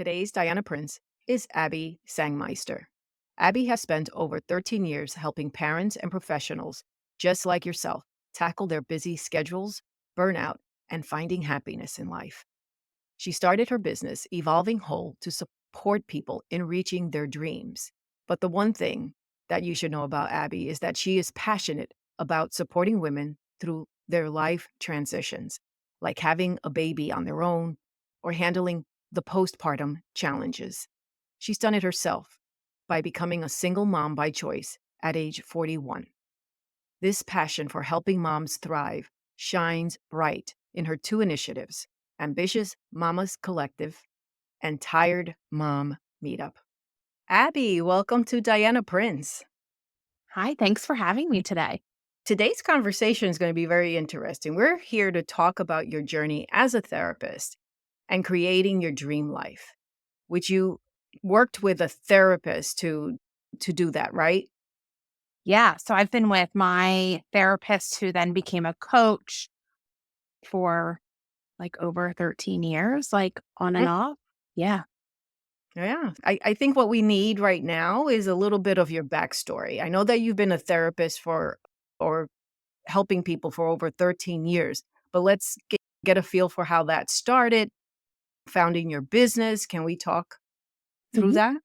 Today's Diana Prince is Abbey Sangmeister. Abbey has spent over 13 years helping parents and professionals just like yourself tackle their busy schedules, burnout, and finding happiness in life. She started her business, Evolving Whole, to support people in reaching their dreams. But the one thing that you should know about Abbey is that she is passionate about supporting women through their life transitions, like having a baby on their own or handling the postpartum challenges. She's done it herself by becoming a single mom by choice at age 41. This passion for helping moms thrive shines bright in her two initiatives, Ambitious Mamas Collective and Tired Mom Meetup. Abby, welcome to Diana Prince. Hi, thanks for having me today. Today's conversation is going to be very interesting. We're here to talk about your journey as a therapist and creating your dream life, which you worked with a therapist to do that, right? Yeah, so I've been with my therapist who then became a coach for like over 13 years, like on and Mm. off. Yeah. Yeah. I think what we need right now is a little bit of your backstory. I know that you've been a therapist for or helping people for over 13 years, but let's get a feel for how that started, founding your business. Can we talk through Mhm. that?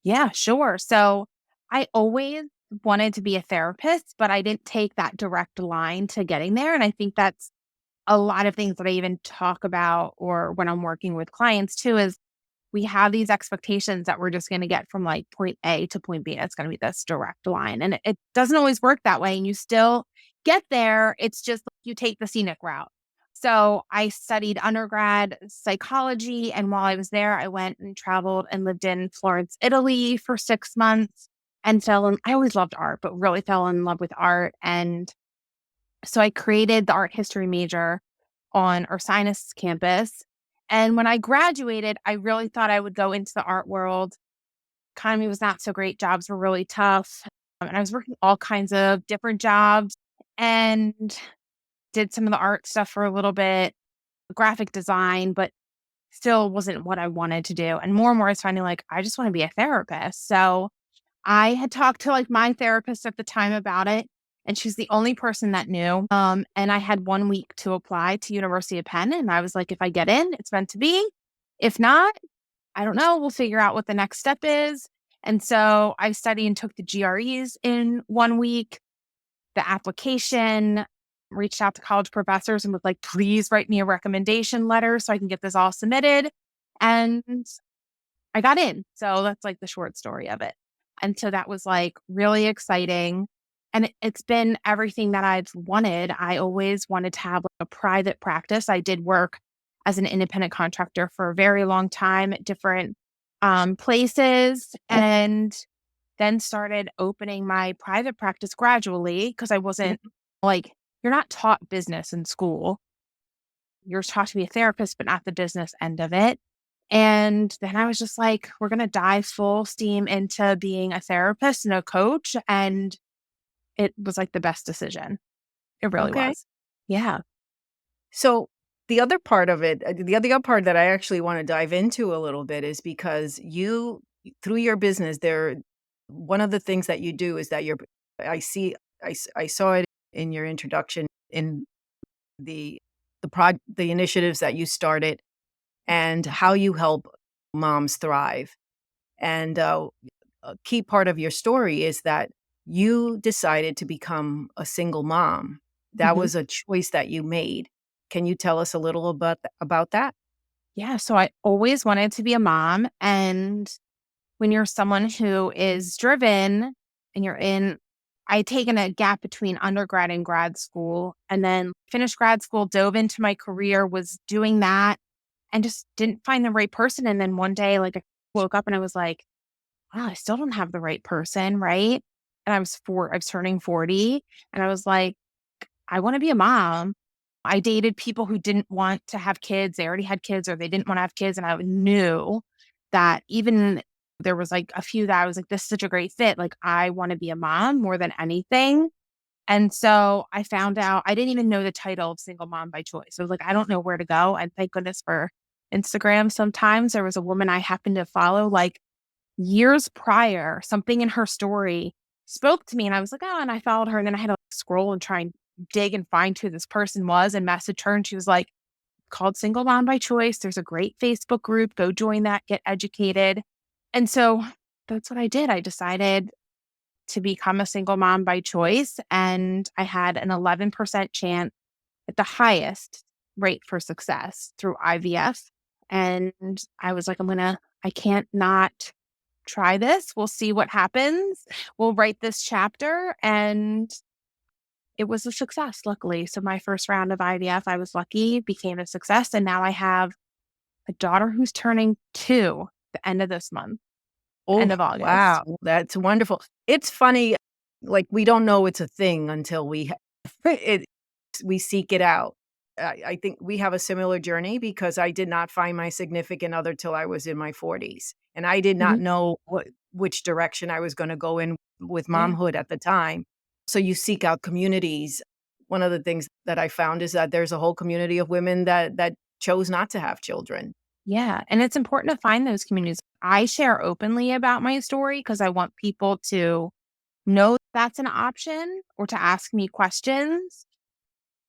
Yeah, sure. So I always wanted to be a therapist, but I didn't take that direct line to getting there. And I think that's a lot of things that I even talk about or when I'm working with clients too is we have these expectations that we're just going to get from like point A to point B. It's going to be this direct line. And it doesn't always work that way. And you still get there. It's just you take the scenic route. So I studied undergrad psychology. And while I was there, I went and traveled and lived in Florence, Italy for 6 months and I always loved art, but really fell in love with art. And so I created the art history major on Ursinus campus. And when I graduated, I really thought I would go into the art world. Economy was not so great. Jobs were really tough. And I was working all kinds of different jobs and did some of the art stuff for a little bit, graphic design, but still wasn't what I wanted to do. And more I was finding like, I just want to be a therapist. So I had talked to like my therapist at the time about it, and she's the only person that knew. And I had 1 week to apply to University of Penn, and I was like, if I get in, it's meant to be. If not, I don't know. We'll figure out what the next step is. And so I studied and took the GREs in 1 week, the application, reached out to college professors and was like, please write me a recommendation letter so I can get this all submitted. And I got in. So that's like the short story of it. And so that was like really exciting. And it's been everything that I've wanted. I always wanted to have like a private practice. I did work as an independent contractor for a very long time at different places and then started opening my private practice gradually because I wasn't like, you're not taught business in school. You're taught to be a therapist, but not the business end of it. And then I was just like, we're going to dive full steam into being a therapist and a coach. And it was like the best decision. It really Okay. was. Yeah. So the other part of it, the other part that I actually want to dive into a little bit is because you, through your business, one of the things that you do is that I see, I saw it in your introduction in the the initiatives that you started and how you help moms thrive. And a key part of your story is that you decided to become a single mom. That Mhm. was a choice that you made. Can you tell us a little about that? Yeah. So I always wanted to be a mom. And when you're someone who is driven and I'd taken a gap between undergrad and grad school and then finished grad school, dove into my career, was doing that and just didn't find the right person. And then one day, like I woke up and I was like, wow, I still don't have the right person. Right. And I was turning 40 and I was like, I want to be a mom. I dated people who didn't want to have kids. They already had kids or they didn't want to have kids. And I knew that even there was like a few that I was like, this is such a great fit. Like, I want to be a mom more than anything. And so I found out I didn't even know the title of single mom by choice. I was like, I don't know where to go. And thank goodness for Instagram sometimes. There was a woman I happened to follow like years prior, something in her story spoke to me and I was like, oh, and I followed her. And then I had to like, scroll and try and dig and find who this person was and message her. And she was like, called Single Mom by Choice. There's a great Facebook group. Go join that, get educated. And so that's what I did. I decided to become a single mom by choice. And I had an 11% chance at the highest rate for success through IVF. And I was like, I can't not try this. We'll see what happens. We'll write this chapter. And it was a success, luckily. So my first round of IVF, I was lucky, became a success. And now I have a daughter who's turning 2 the end of this month, end Oh, of August. wow, that's wonderful. It's funny, like, we don't know it's a thing until it we seek it out. I think we have a similar journey because I did not find my significant other till I was in my 40s, and I did not Mhm. know which direction I was gonna go in with Yeah. momhood at the time. So you seek out communities. One of the things that I found is that there's a whole community of women that chose not to have children. Yeah. And it's important to find those communities. I share openly about my story because I want people to know that's an option or to ask me questions.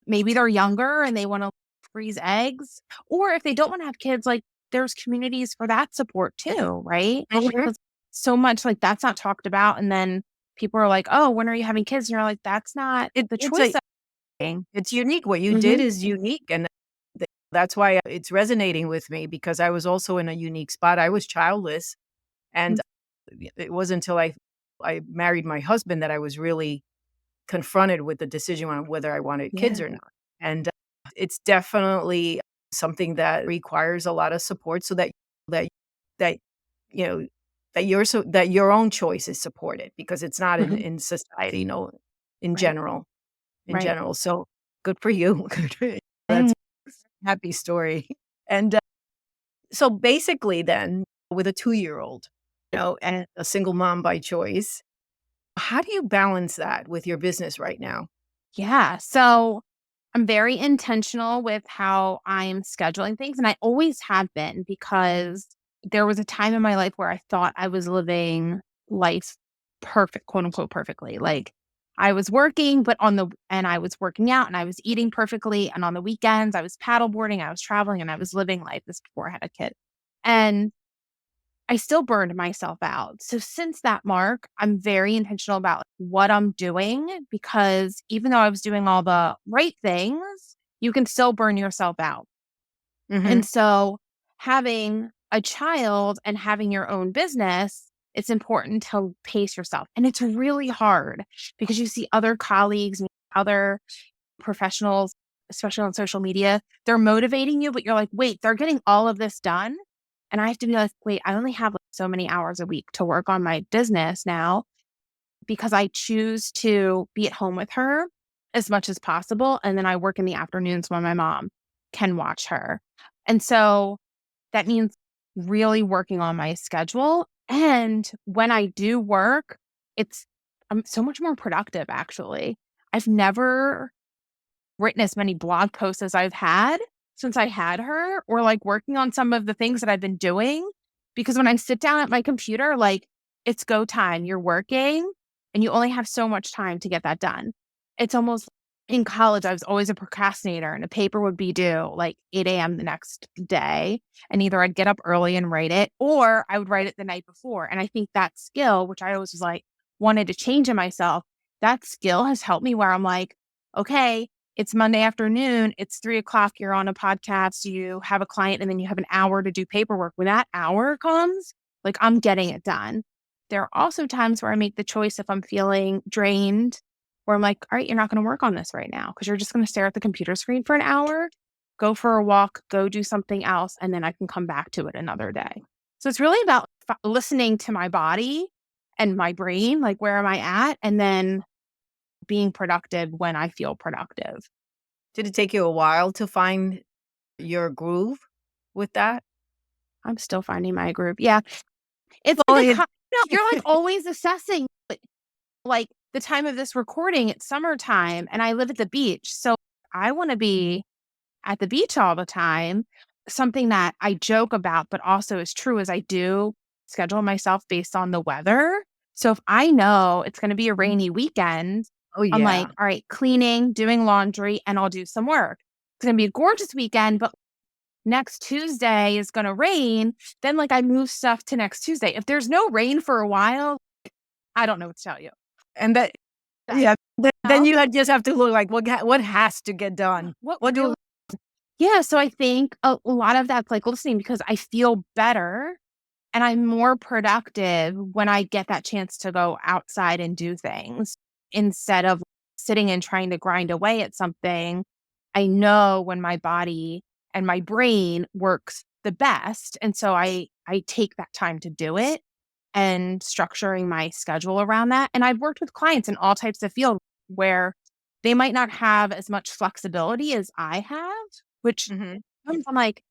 Maybe they're younger and they want to freeze eggs. Or if they don't want to have kids, like there's communities for that support too, right? Mhm. Because so much like that's not talked about. And then people are like, oh, when are you having kids? And you're like, that's not It the it's choice a I'm making. It's unique. What you did Mhm. is unique, and that's why it's resonating with me because I was also in a unique spot. I was childless, and it wasn't until I married my husband that I was really confronted with the decision on whether I wanted kids Yeah. or not. And it's definitely something that requires a lot of support so that that you know that your own choice is supported because it's not Mhm. in society, no, in Right. general in Right. general. So good for you. Good for you. That's Thank a happy story. And so basically, then with a 2-year old, and a single mom by choice, how do you balance that with your business right now? Yeah. So I'm very intentional with how I'm scheduling things. And I always have been because there was a time in my life where I thought I was living life perfect, quote unquote, perfectly. Like I was working, and I was working out and I was eating perfectly. And on the weekends, I was paddleboarding, I was traveling, and I was living life. This before I had a kid. And I still burned myself out. So since that mark, I'm very intentional about what I'm doing because even though I was doing all the right things, you can still burn yourself out. Mhm. And so having a child and having your own business, it's important to pace yourself. And it's really hard because you see other colleagues and other professionals, especially on social media, they're motivating you, but you're like, wait, they're getting all of this done. And I have to be like, wait, I only have like so many hours a week to work on my business now because I choose to be at home with her as much as possible. And then I work in the afternoons when my mom can watch her. And so that means really working on my schedule. And when I do work, I'm so much more productive actually. I've never written as many blog posts as I've had since I had her, or like working on some of the things that I've been doing. Because when I sit down at my computer, like it's go time, you're working and you only have so much time to get that done. It's almost in college, I was always a procrastinator and a paper would be due like 8 a.m. the next day. And either I'd get up early and write it or I would write it the night before. And I think that skill, which I always was like, wanted to change in myself, that skill has helped me where I'm like, okay, it's Monday afternoon, it's 3 o'clock, you're on a podcast, you have a client, and then you have an hour to do paperwork. When that hour comes, like I'm getting it done. There are also times where I make the choice if I'm feeling drained, where I'm like, all right, you're not going to work on this right now because you're just going to stare at the computer screen for an hour, go for a walk, go do something else, and then I can come back to it another day. So it's really about listening to my body and my brain, like where am I at? And then being productive when I feel productive. Did it take you a while to find your groove with that? I'm still finding my groove. Yeah. It's Well, like you're like always assessing like the time of this recording, it's summertime and I live at the beach. So I want to be at the beach all the time. something that I joke about, but also is true is I do schedule myself based on the weather. So if I know it's going to be a Mhm. rainy weekend, Oh, I'm yeah. like, all right, cleaning, doing laundry, and I'll do some work. It's going to be a gorgeous weekend, but next Tuesday is going to rain. Then, like, I move stuff to next Tuesday. If there's no rain for a while, I don't know what to tell you. And that That, yeah, then no, you just have to look like what has to get done? what What do really? Yeah. So I think a lot of that's like listening because I feel better and I'm more productive when I get that chance to go outside and do things instead of sitting and trying to grind away at something. I know when my body and my brain works the best. And so I take that time to do it and structuring my schedule around that. And I've worked with clients in all types of fields where they might not have as much flexibility as I have, which Mhm. I'm like,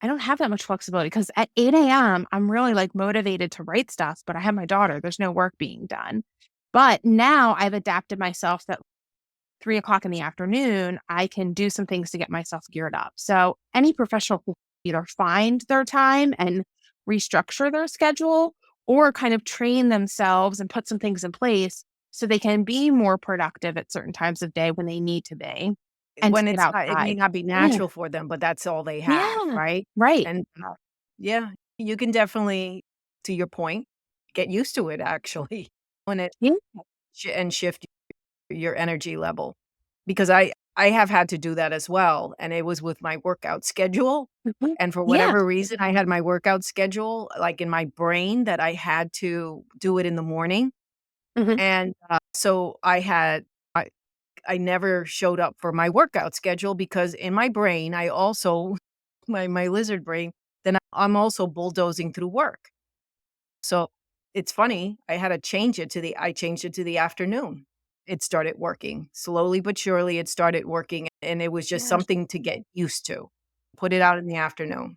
I don't have that much flexibility because at 8 AM, I'm really like motivated to write stuff, but I have my daughter. There's no work being done. But now I've adapted myself that 3 o'clock in the afternoon, I can do some things to get myself geared up. So any professional will either find their time and restructure their schedule or kind of train themselves and put some things in place so they can be more productive at certain times of day when they need to be and to When get it may outside. not be Yeah. natural for them, but that's all they have, Yeah. right? Right. And, yeah, you can definitely, to your point, get used to it actually when it Yeah. and shift your energy level. Because I have had to do that as well, and it was with my workout schedule, Mhm. and for Yeah. whatever reason, I had my workout schedule, like, in my brain that I had to do it in the morning, Mhm. and, so I never showed up for my workout schedule because in my brain, I also my lizard brain, then I'm also bulldozing through work. So, it's funny, I changed it to the afternoon. It started working. Slowly but surely, it started working, and it was just Yeah. something to get used to. Put it out in the afternoon.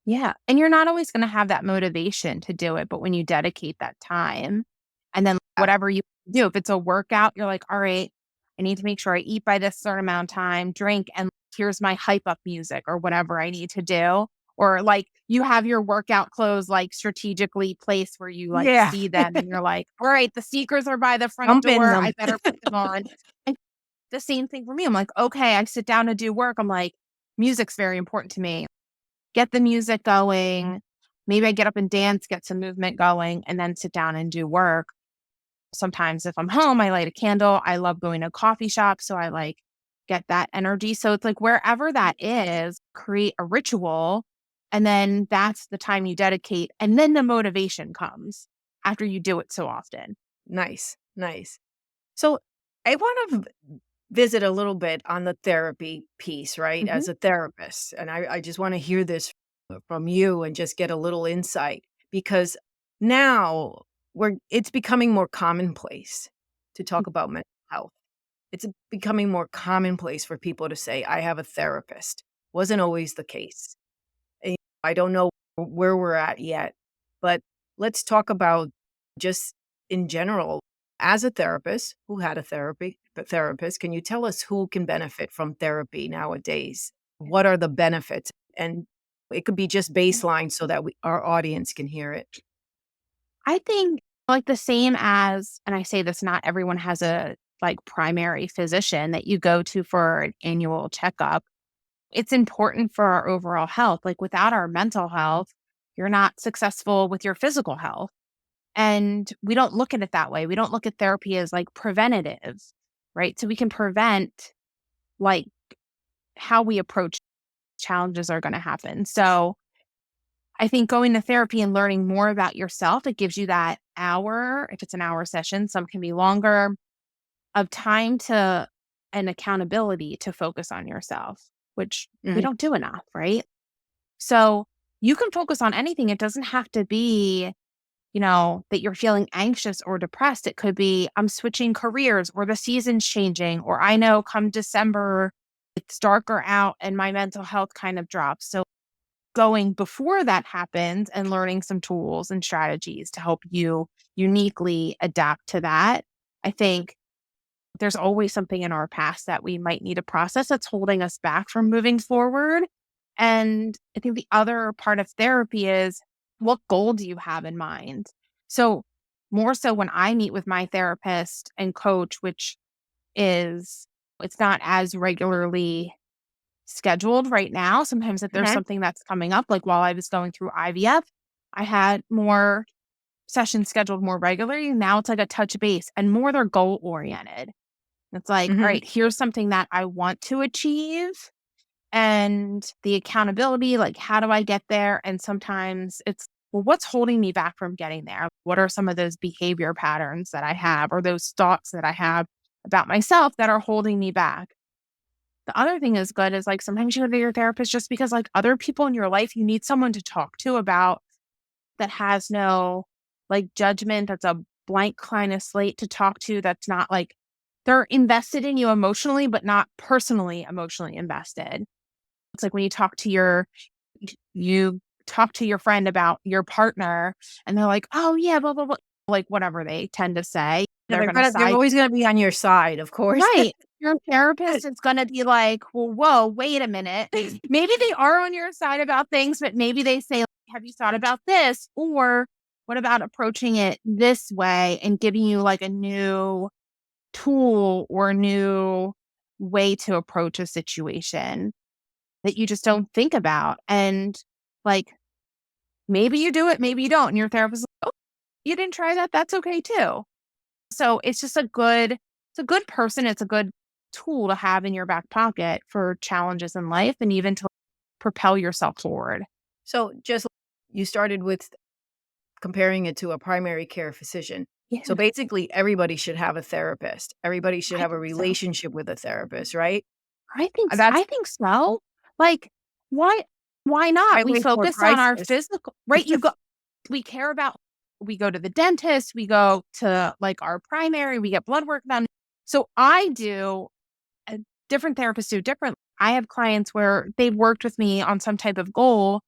Yeah, and you're not always gonna have that motivation to do it, but when you dedicate that time, and then Yeah. whatever you do, if it's a workout, you're like, "All right, I need to make sure I eat by this certain amount of time, drink, and here's my hype up music," or whatever I need to do. Or, like, you have your workout clothes, like, strategically placed where you, like, Yeah. see them and you're like, "All right, the sneakers are by the front Jump in door, I them. better put them on." And the same thing for me, I'm like, "Okay," I sit down to do work, I'm like, "Music's very important to me." Get the music going. Maybe I get up and dance, get some movement going, and then sit down and do work. Sometimes if I'm home, I light a candle. I love going to a coffee shop, so I like get that energy. So it's like wherever that is, create a ritual, and then that's the time you dedicate, and then the motivation comes after you do it so often. Nice, nice. So, I wanna visit a little bit on the therapy piece, right, Mhm. as a therapist, and I just wanna hear this from you and just get a little insight because now it's becoming more commonplace to talk about mental health. It's becoming more commonplace for people to say, "I have a therapist." Wasn't always the case. And I don't know where we're at yet, but let's talk about just in general, as a therapist who had a therapist, can you tell us who can benefit from therapy nowadays? What are the benefits? And it could be just baseline so that our audience can hear it. I think like the same as, and I say this, not everyone has a like primary physician that you go to for an annual checkup. It's important for our overall health. Like without our mental health, you're not successful with your physical health. And we don't look at it that way. We don't look at therapy as like preventative, right? So we can prevent like how we approach challenges are going to happen. So I think going to therapy and learning more about yourself, it gives you that hour, if it's an hour session, some can be longer, of time to and accountability to focus on yourself, which we Mhm. don't do enough, right? So you can focus on anything. It doesn't have to be, that you're feeling anxious or depressed. It could be, I'm switching careers or the season's changing, or I know come December, it's darker out and my mental health kind of drops. So going before that happens and learning some tools and strategies to help you uniquely adapt to that. I think there's always something in our past that we might need to process that's holding us back from moving forward. And I think the other part of therapy is, what goal do you have in mind? So, more so when I meet with my therapist and coach, which is, it's not as regularly scheduled right now. Sometimes if there's Mhm, something that's coming up, like while I was going through IVF, I had more sessions scheduled more regularly. Now it's like a touch base and more they're goal oriented. It's like, all mhm. right, here's something that I want to achieve and the accountability, like, how do I get there? And sometimes it's, well, what's holding me back from getting there? What are some of those behavior patterns that I have or those thoughts that I have about myself that are holding me back? The other thing is good is like sometimes you go to your therapist just because like other people in your life, you need someone to talk to about that has no like judgment. That's a blank kind of slate to talk to. That's not like they're invested in you emotionally, but not personally emotionally invested. It's like when you talk to your friend about your partner and they're like, oh yeah, blah, blah, blah. Like whatever they tend to say, Yeah, they're gonna they're side. always gonna be on your side, of course. Right. Your therapist is gonna be like, "Well, whoa, wait a minute." Maybe they are on your side about things, but maybe they say, like, "Have you thought about this?" Or, "What about approaching it this way?" And giving you, like, a new tool or a new way to approach a situation that you just don't think about. And, like, maybe you do it, maybe you don't. And your therapist is like, "Oh, you didn't try that? That's okay too." So it's just it's a good person, it's a good tool to have in your back pocket for challenges in life and even to propel yourself forward. So, just you started with comparing it to a primary care physician. So, Yeah, basically, everybody should have a therapist. Everybody should I have a think so. relationship with a therapist, right? I That's think so. Like, why why not? We highway for focus on our crisis. physical, right? We care about, we go to the dentist, we go to like our primary, we get blood work done. So I do uh, different therapists do different. I have clients where they've worked with me on some type of goal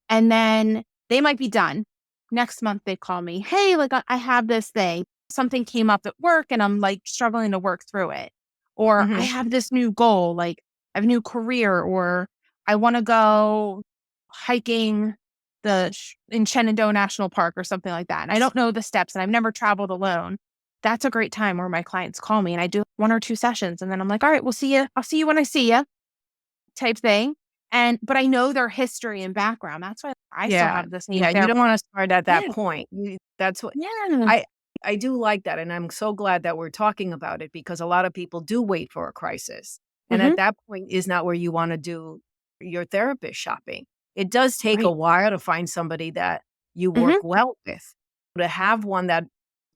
and then they might be done. Next month they call me, "Hey, like I have this thing. Something came up at work and I'm like struggling to work through it." Or I Mhm. have this new goal, like I have a new career or I want to go hiking in Shenandoah National Park or something like that. And I don't know the steps and I've never traveled alone. That's a great time where my clients call me and I do 1 or 2 sessions and then I'm like, "All right, we'll see you. I'll see you when I see you," type thing. And but I know their history and background. That's why I still Yeah. have the same Yeah, you don't wanna start at that Yeah. point. That's what Yeah. I I do like that, and I'm so glad that we're talking about it because a lot of people do wait for a crisis, and Mhm. at that point is not where you wanna do your therapist shopping. It does take a Right. while to find somebody that you Mhm. work well with. To have one that,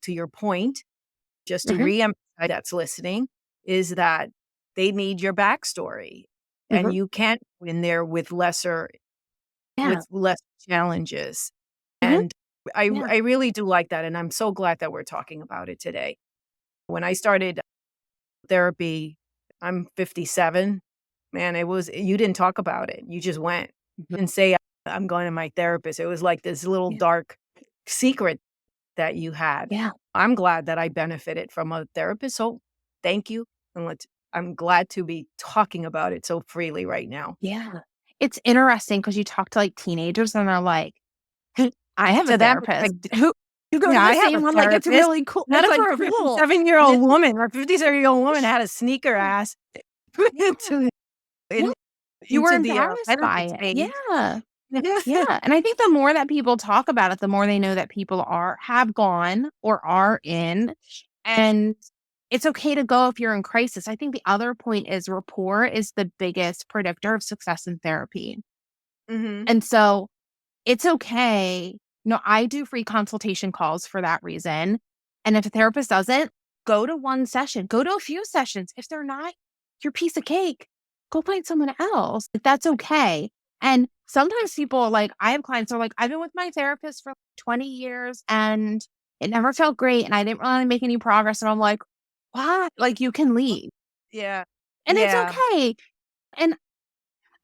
to your point, just to Mhm. reemphasize that's listening, is that they need your backstory, and Mhm. you can't go in there Yeah. with less challenges. Mhm. And Yeah. I really do like that, and I'm so glad that we're talking about it today. When I started therapy, I'm 57. Man, it was you didn't talk about it. You just went. Mhm. And say, "I'm going to my therapist." It was like this little Yeah. dark secret that you had. Yeah. I'm glad that I benefited from a therapist, so thank you, and I'm glad to be talking about it so freely right now. Yeah. It's interesting because you talk to, like, teenagers and they're like, "I have a To them, it's like, therapist." Who you go to yeah, the I have a same one, like, it's therapist. really cool. Not It's, for like, a cool. 57-year-old woman. A 57-year-old woman had a sneaker ass Yeah. into Yeah. in You were into the, embarrassed by benefits it. page. Yeah. Yeah, and I think the more that people talk about it, the more they know that people have gone or are in, and it's okay to go if you're in crisis. I think the other point is rapport is the biggest predictor of success in therapy. Mhm. And so it's okay. No, I do free consultation calls for that reason. And if a therapist doesn't, go to one session, go to a few sessions. If they're not your piece of cake, go find someone else. Like, that's okay. And sometimes people like, I have clients who are like, I've been with my therapist for 20 years and it never felt great. And I didn't really make any progress. And I'm like, what? Like, you can leave. Yeah. And it's Yeah. okay. And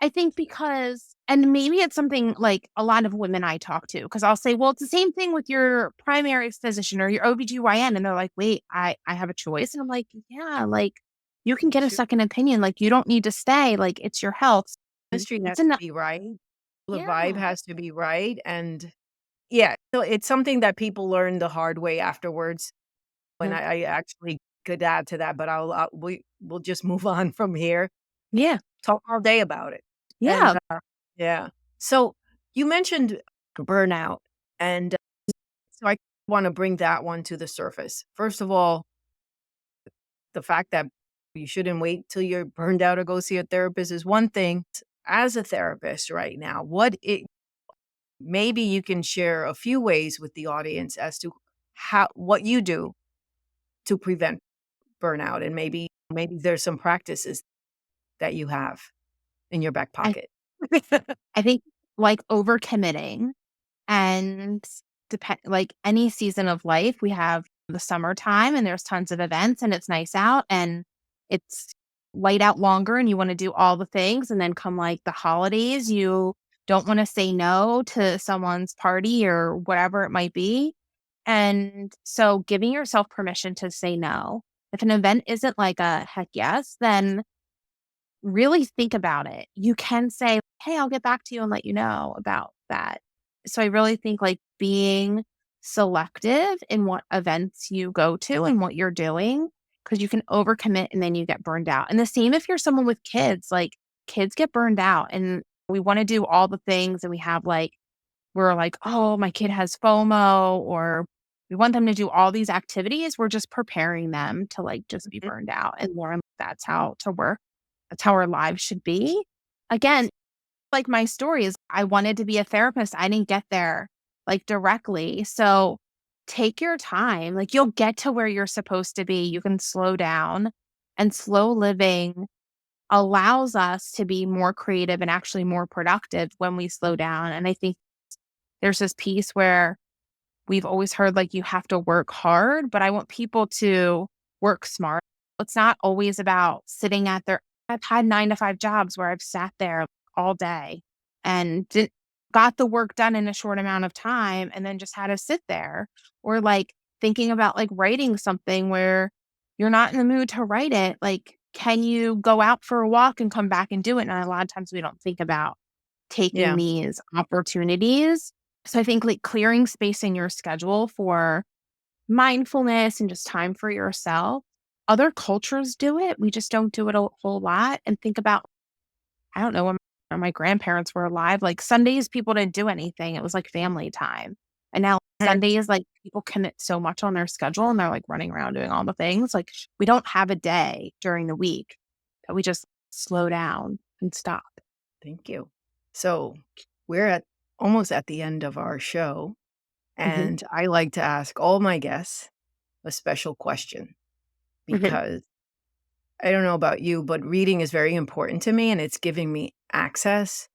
I think because and maybe it's something like a lot of women I talk to, because I'll say, "Well, it's the same thing with your primary physician or your OBGYN." And they're like, "Wait, I have a choice." And I'm like, "Yeah, like, you can get a Shoot. second opinion. Like, you don't need to stay. Like, it's your health." chemistry has it's to enough. be right, the vibe Yeah. has to be right, and yeah, so it's something that people learn the hard way afterwards, when Mhm. I actually could add to that, but we'll just move on from here. Yeah. Talk all day about it, and, Yeah. yeah. So, you mentioned burnout, and, so I wanna bring that one to the surface. First of all, the fact that you shouldn't wait till you're burned out to go see a therapist is one thing. As a therapist right now, maybe you can share a few ways with the audience as to what you do to prevent burnout, and maybe there's some practices that you have in your back I pocket. I think, like, overcommitting and depend like, any season of life, we have the summertime, and there's tons of events, and it's nice out, and it's light out longer, and you wanna do all the things, and then come, like, the holidays, you don't wanna say no to someone's party or whatever it might be, and so giving yourself permission to say no. If an event isn't like a heck yes, then really think about it. You can say, "Hey, I'll get back to you and let you know about that." So I really think, like, being selective in what events you go to and what you're doing, because you can overcommit and then you get burned out. And the same if you're someone with kids, like, kids get burned out and we wanna do all the things and we're like, "Oh, my kid has FOMO," or we want them to do all these activities. We're just preparing them to, like, just be Mhm. burned out and learn that's how to work. That's how our lives should be. Again, like my story is I wanted to be a therapist. I didn't get there like directly. So take your time. Like you'll get to where you're supposed to be. You can slow down and slow living allows us to be more creative and actually more productive when we slow down. And I think there's this piece where we've always heard like you have to work hard, but I want people to work smart. It's not always about sitting at their I've had 9 to 5 jobs where I've sat there all day and didn't got the work done in a short amount of time and then just had to sit there. Or like thinking about like writing something where you're not in the mood to write it. Like, can you go out for a walk and come back and do it? And a lot of times we don't think about taking Yeah. these opportunities. So I think like clearing space in your schedule for mindfulness and just time for yourself. Other cultures do it. We just don't do it a whole lot. And think about, I don't know, when my grandparents were alive, like Sundays, people didn't do anything. It was like family time. And now Sundays, like people commit so much on their schedule and they're like running around doing all the things. Like we don't have a day during the week that we just slow down and stop. Thank you. So, we're almost at the end of our show, Hmm. and I like to ask all my guests a special question Hmm. because I don't know about you, but reading is very important to me, and it's giving me access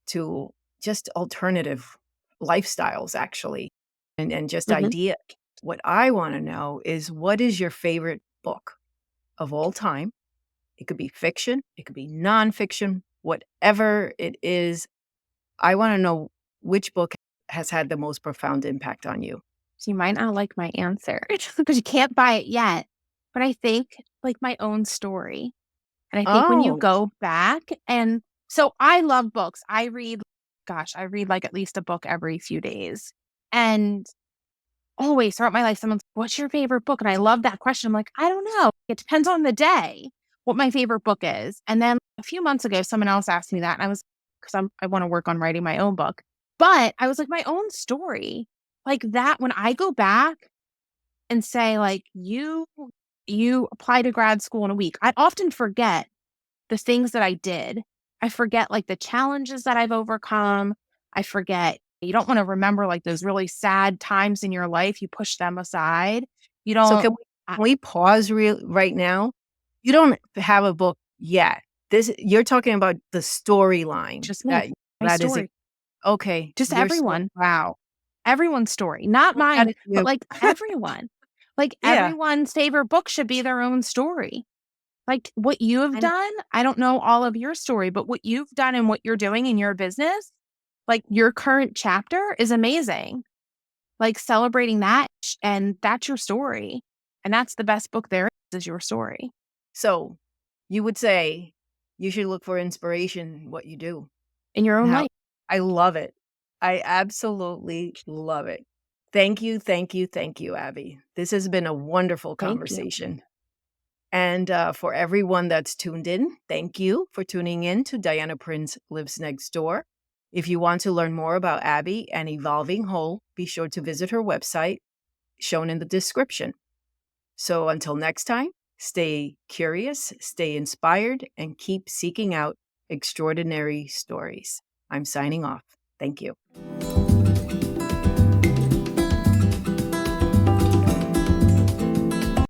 to just alternative lifestyles, actually, and just Hmm. idea. What I wanna know is, what is your favorite book of all time? It could be fiction, it could be nonfiction, whatever it is. I wanna know which book has had the most profound impact on you. So you might not like my answer because you can't buy it yet. But I think like my own story. And I think when you Oh, go back and so I love books. I read, gosh, I read like at least a book every few days. And always throughout my life, someone's, what's your favorite book? And I love that question. I'm like, I don't know. It depends on the day what my favorite book is. And then a few months ago, someone else asked me that. And I was, because I want to work on writing my own book. But I was like, my own story. Like that, when I go back and say, like, you apply to grad school in a week, I often forget the things that I did. I forget like the challenges that I've overcome. I forget you don't want to remember like those really sad times in your life. You push them aside. You so don't I, can we pause right now? You don't have a book yet. This you're talking about the storyline just me, that my is it. story, Okay, just your story. everyone, Wow. everyone's story, not Well, that mine, is but you. like everyone. Like Yeah, everyone's favorite book should be their own story. Like what you have and done, I don't know all of your story, but what you've done and what you're doing in your business, like your current chapter is amazing. Like celebrating that and that's your story. And that's the best book there is your story. so you would say You should look for inspiration in what you do. in your own Now life. I love it. I absolutely love it. Thank you, thank you, thank you, Abby. This has been a wonderful Thank you. conversation. And for everyone that's tuned in, thank you for tuning in to Diana Prince Lives Next Door. If you want to learn more about Abby and Evolving Whole, be sure to visit her website shown in the description. So until next time, stay curious, stay inspired, and keep seeking out extraordinary stories. I'm signing off. Thank you.